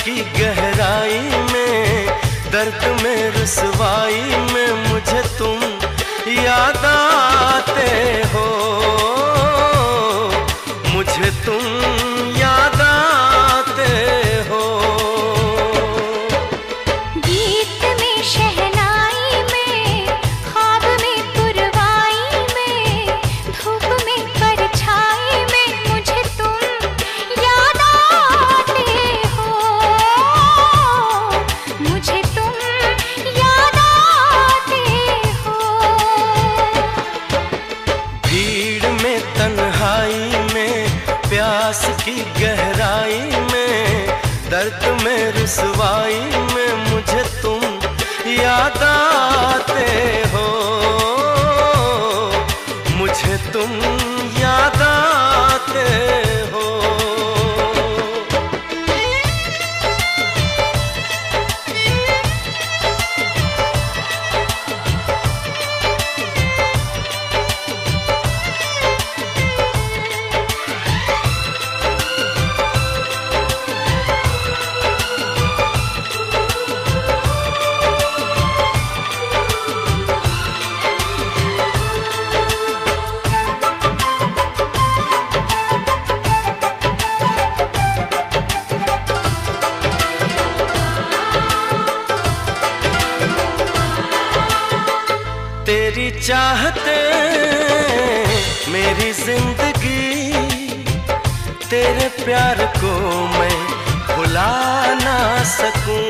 की गहराई में, दर्द में रुसवाई में मुझे तुम याद आते हो, मुझे तुम याद आते हो। गीत में शहनाई में, ख्वाब में पुरवाई में, धूप में परछाई में मुझे तुम याद आते हो, मुझे तुम याद आते हो। भीड़ में तन्हाई में, प्यास की गहराई में, दर्द में रुसवाई में मुझे तुम याद आते हो, मुझे तुम याद आते हो। तेरी चाहते मेरी जिंदगी, तेरे प्यार को मैं भुला ना सकूं।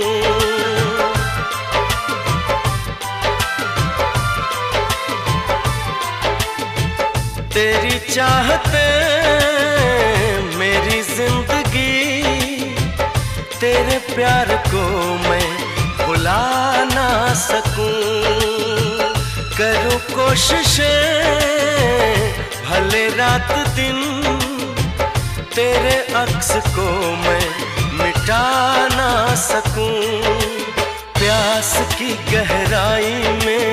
तेरी चाहते मेरी जिंदगी, तेरे प्यार को मैं भुला ना सकूं। करूं कोशिशें भले रात दिन, तेरे अक्स को मैं मिटा ना सकूं। प्यास की गहराई में,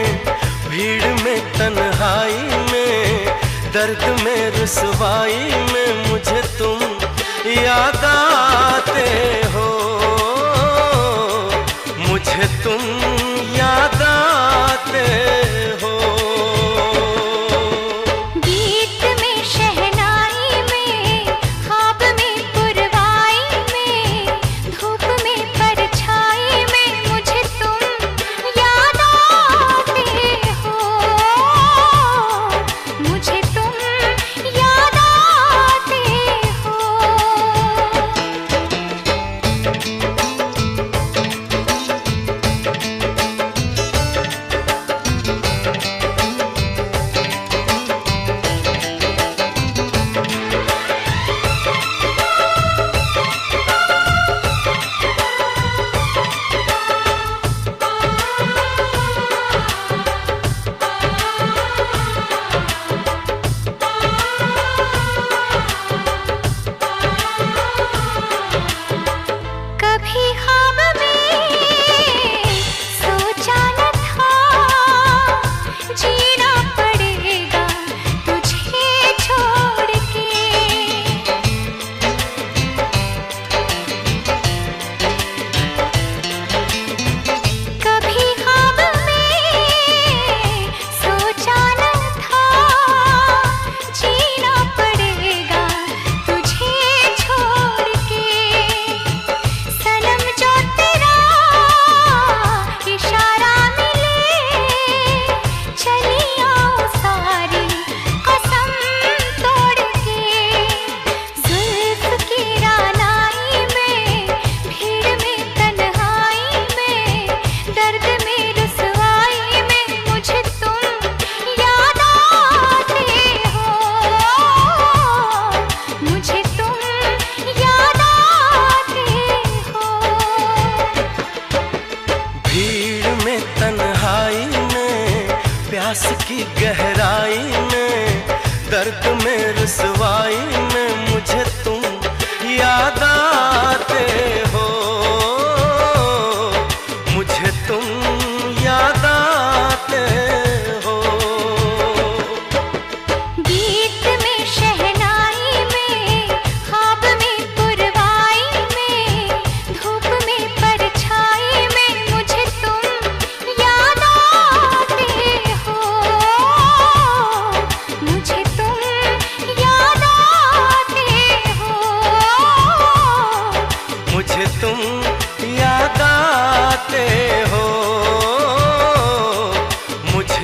भीड़ में तन्हाई में, दर्द में रुसवाई में मुझे तुम याद आते हो, मुझे तुम याद आते हो। गीत में शहनाई में, ख्वाब में पुरवाई में, धूप में परछाई में मुझे तुम याद आते हो, मुझे तुम याद आते हो। कभी ख्वाब में सोचा न था, जीना पड़ेगा तुझे छोड़ के। कभी ख्वाब में सोचा न था, जीना पड़ेगा तुझे छोड़ के। सनम जो तेरा इशारा मिले, चली आओ सारी कसम तोड़ के। जुल्फ की रानाई में, भीड़ में तन्हाई में, दर्द में रुसवाई में मुझे तुम याद आते हो, मुझे तुम याद आते हो। भीड़ में तन्हाई में, प्यास की गहराई में, दर्द में रुसवाई में मुझे तुम याद आते हो, मुझे तुम याद आते हो। गीत में शहनाई में, ख्वाब में पुरवाई में, धूप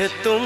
मुझे तुम